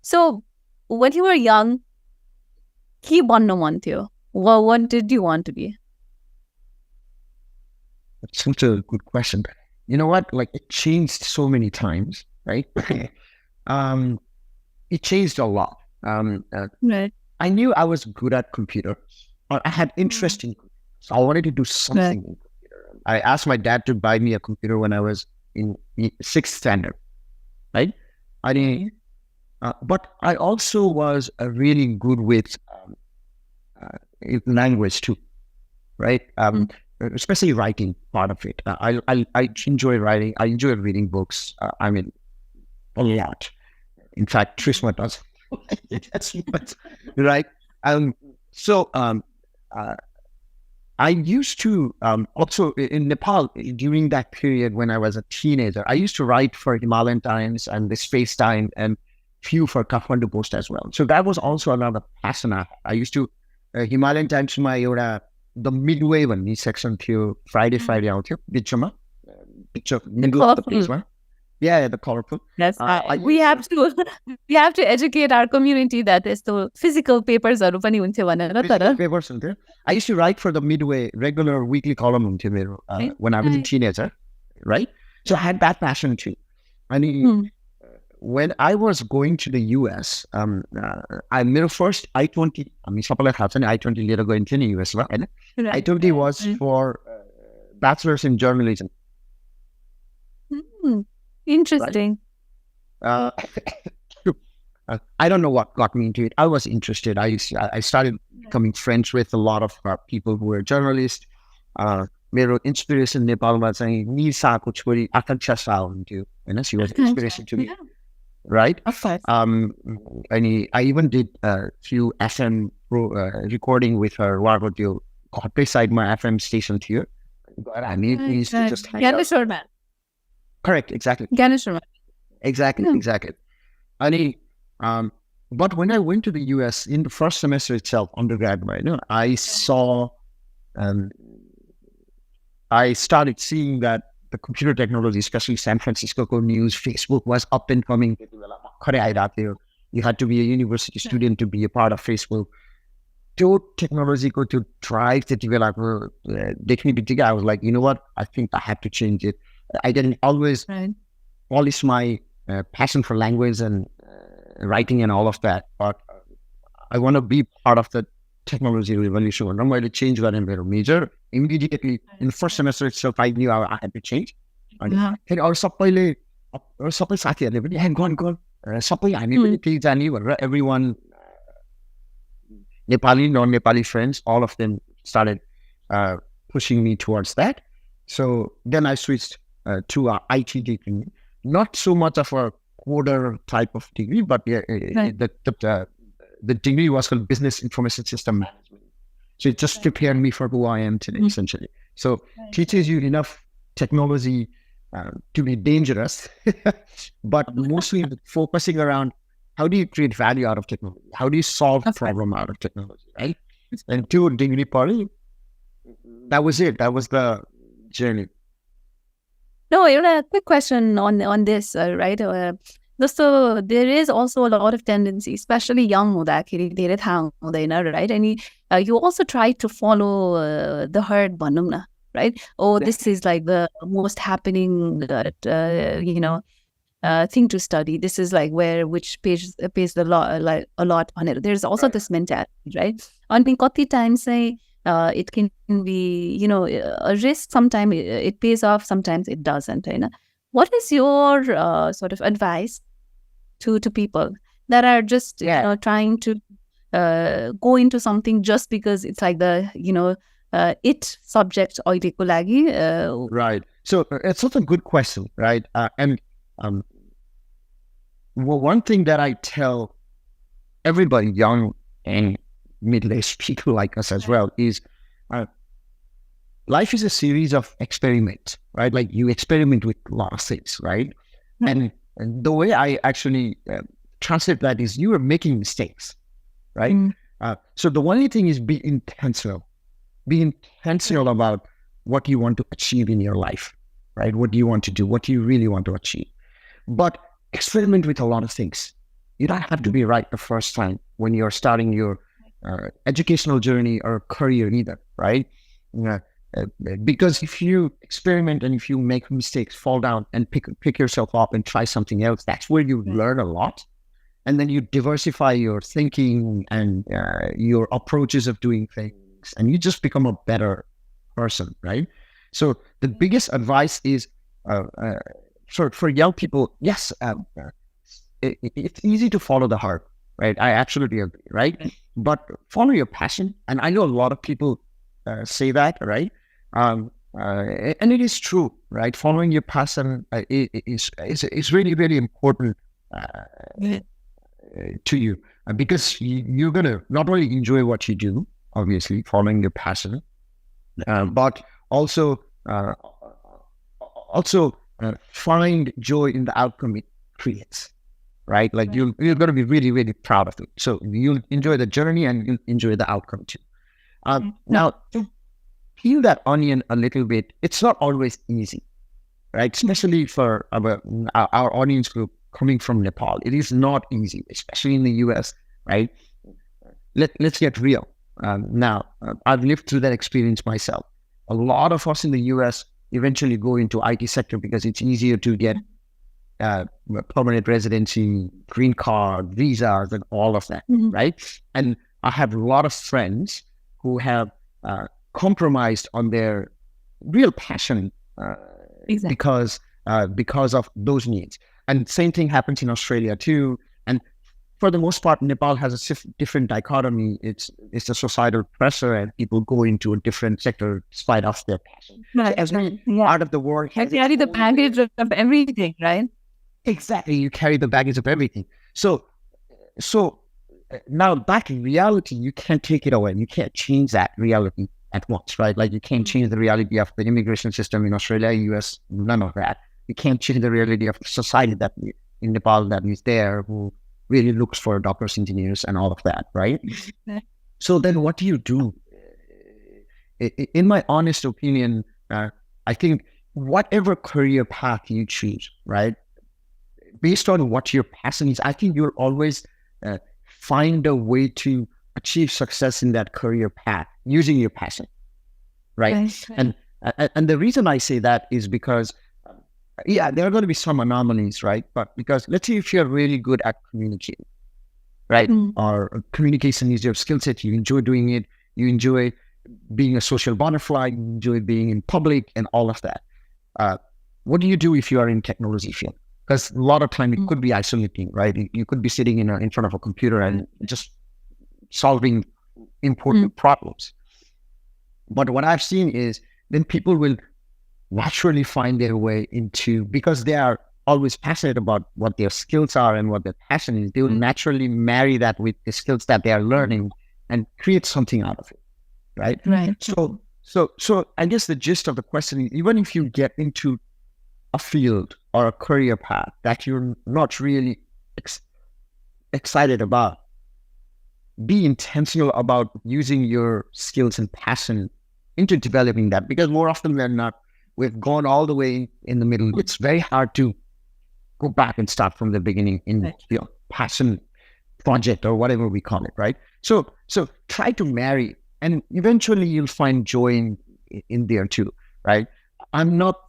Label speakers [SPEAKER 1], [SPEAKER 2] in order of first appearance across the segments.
[SPEAKER 1] So when you were young, के बन्न मन थियो? What did you want to be?
[SPEAKER 2] That's such a good question. You know what? Like, it changed so many times, right? It changed a lot.
[SPEAKER 1] Right.
[SPEAKER 2] I knew I was good at computer. I had interest in computers. So I wanted to do something in computer. I asked my dad to buy me a computer when I was in sixth standard, right? I didn't, but I also was really good with language too, right? Especially writing part of it. I enjoy writing. I enjoy reading books. I mean, a lot. In fact, Trishma does. That's what, right? So I used to also in Nepal during that period when I was a teenager, I used to write for Himalayan Times and the Space Time and few for Kathmandu Post as well. So that was also another passion. I used to Himalayan Times my the midway भन्ने section थियो Friday आउँथ्यो बिचमा middle of the page मा. Yeah, the colorful.
[SPEAKER 1] Yes, we have to educate our community that यस्तो physical papers हरू पनि हुन्थ्यो भनेर तर
[SPEAKER 2] papers हुन्थ्यो. I used to write for the midway regular weekly column हुन्थ्यो मेरो when I was a teenager, right? So I had that passion too. I mean, when I was going to the US, I मेरो first I-20, I mean, सबैलाई थाहा छ नि I-20 लिएर गइन्थ्यो नि US मा हैन. I-20 was for bachelor's in journalism.
[SPEAKER 1] Interesting.
[SPEAKER 2] Right? I don't know what got me into it. I was interested. I started becoming friends with a lot of people who were journalists. मेरो inspiration नेपालमा चाहिँ निसाको छोरी आकांक्षा शाह हुन्थ्यो हैन. She was inspiration to me. Right? And I even did a few FM recording with her. Uहाँको त्यो घरकै साइडमा FM station थियो. हामी used to just hang out.
[SPEAKER 1] Sharma.
[SPEAKER 2] Correct, exactly.
[SPEAKER 1] Sharma.
[SPEAKER 2] Exactly. But when I went to the US in the first semester itself, undergrad, right, I saw, I started seeing that the computer technology, especially San Francisco news, Facebook was up and coming. You had to be a university student to be a part of Facebook. To technology go to drive the I was like, you know what? I think I have to change it. I didn't always polish my passion for language and writing and all of that, but I want to be part of the technology revolution. I'm going to change that in major. Immediately in the first semester itself, I knew I had to change. And everyone, Nepali, non-Nepali friends, all of them started pushing me towards that. So then I switched to a IT degree, not so much of a coder type of degree, but the degree was called Business Information System Management. So it just prepared me for who I am today, essentially. So teaches you enough technology to be dangerous, but mostly focusing around how do you create value out of technology? How do you solve a problem out of technology, right? And to a degree party, that was it. That was the journey.
[SPEAKER 1] No, a quick question on this, right? So there is also a lot of tendency, especially young right? And you also try to follow the herd, right? Oh, this is like the most happening, thing to study. This is like which pays the like a lot on it. There's also this mentality, right? On kati times say it can be, a risk. Sometimes it pays off, sometimes it doesn't. What is your sort of advice to people that are just trying to go into something just because it's like the it subject
[SPEAKER 2] right? So it's such a good question, right? And well, one thing that I tell everybody, young and middle-aged people like us as well, is life is a series of experiments, right? Like you experiment with a lot of things, right? And the way I actually translate that is you are making mistakes, right? So the only thing is be intentional. Be intentional about what you want to achieve in your life, right? What do you want to do? What do you really want to achieve? But experiment with a lot of things. You don't have to be right the first time when you're starting your educational journey or career either, right? Uh, because if you experiment and if you make mistakes, fall down and pick yourself up and try something else, that's where you learn a lot. And then you diversify your thinking and your approaches of doing things, and you just become a better person, right? So the biggest advice is for young people, yes, it's easy to follow the heart, right? I absolutely agree, right? But follow your passion. And I know a lot of people say that, right? And it is true, right? Following your passion is really, really important to you, because you're going to not only enjoy what you do, obviously, following your passion, but also find joy in the outcome it creates, right? Like you're going to be really, really proud of it. So you'll enjoy the journey and you'll enjoy the outcome too. Now, to peel that onion a little bit, it's not always easy, right? Especially for our audience group coming from Nepal. It is not easy, especially in the US, right? Let's get real. Now, I've lived through that experience myself. A lot of us in the US eventually go into IT sector because it's easier to get permanent residency, green card, visas, and all of that, right? And I have a lot of friends who have compromised on their real passion because of those needs. And same thing happens in Australia too. And for the most part, Nepal has a different dichotomy. It's the societal pressure, and people go into a different sector despite of their passion.
[SPEAKER 1] Right.
[SPEAKER 2] So every part of the world has
[SPEAKER 1] carry the baggage of everything, right?
[SPEAKER 2] Exactly. You carry the baggage of everything. So now back in reality, you can't take it away. You can't change that reality at once, right? Like you can't change the reality of the immigration system in Australia, US, none of that. You can't change the reality of the society that in Nepal that is there, who really looks for doctors, engineers, and all of that, right? So then what do you do? In my honest opinion, I think whatever career path you choose, right? Based on what your passion is, I think you'll always find a way to achieve success in that career path using your passion, right? And the reason I say that is because, there are going to be some anomalies, right? But because let's say if you're really good at communicating, right? Or communication is your skill set, you enjoy doing it, you enjoy being a social butterfly, you enjoy being in public and all of that. What do you do if you are in technology field? Because a lot of time it could be isolating, right? You could be sitting in front of a computer and just solving important problems. But what I've seen is then people will naturally find their way into, because they are always passionate about what their skills are and what their passion is, they will naturally marry that with the skills that they are learning and create something out of it, right?
[SPEAKER 1] Right.
[SPEAKER 2] So I guess the gist of the question is, even if you get into a field or a career path that you're not really excited about, be intentional about using your skills and passion into developing that, because more often than not, we've gone all the way in the middle. It's very hard to go back and start from the beginning in your passion project or whatever we call it, right? So try to marry, and eventually you'll find joy in there too, right? I'm not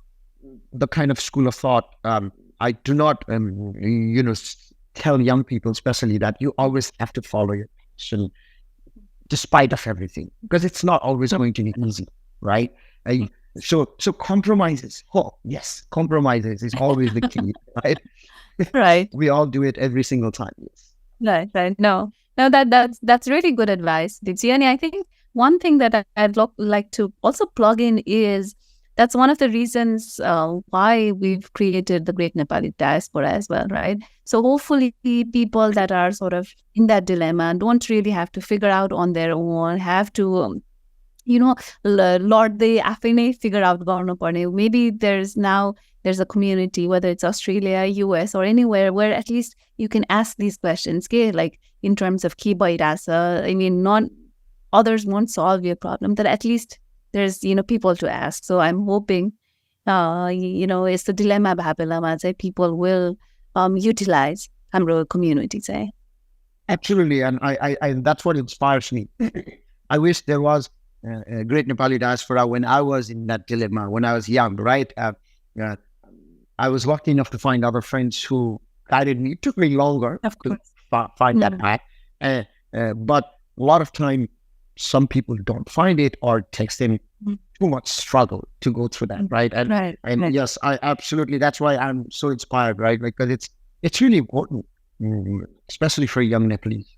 [SPEAKER 2] the kind of school of thought. I do not, tell young people especially that you always have to follow your passion despite of everything, because it's not always going to be easy, right? So compromises. Oh yes, compromises is always the key, right?
[SPEAKER 1] Right.
[SPEAKER 2] We all do it every single time. Yes.
[SPEAKER 1] Right. No, that's really good advice, Dipsy. And I think one thing that I'd like to also plug in is that's one of the reasons why we've created the Great Nepali Diaspora as well, right? So hopefully people that are sort of in that dilemma don't really have to figure out on their own, have to Lord, they after figure out garnu. Maybe there's a community, whether it's Australia, US, or anywhere, where at least you can ask these questions. Okay? Like in terms of ke bhairasa, I mean, not others won't solve your problem, but at least there's people to ask. So I'm hoping it's the dilemma bhabelama that people will utilize हाम्रो community चाहिँ.
[SPEAKER 2] Absolutely, and I that's what inspires me. I wish there was a great Nepali diaspora when I was in that dilemma, when I was young, right? I was lucky enough to find other friends who guided me. It took me longer
[SPEAKER 1] Of
[SPEAKER 2] to
[SPEAKER 1] course.
[SPEAKER 2] find that path, but a lot of time, some people don't find it, or it takes them too much struggle to go through that, right? And
[SPEAKER 1] Right.
[SPEAKER 2] yes, I absolutely. That's why I'm so inspired, right? Because it's really important, especially for young Nepalese.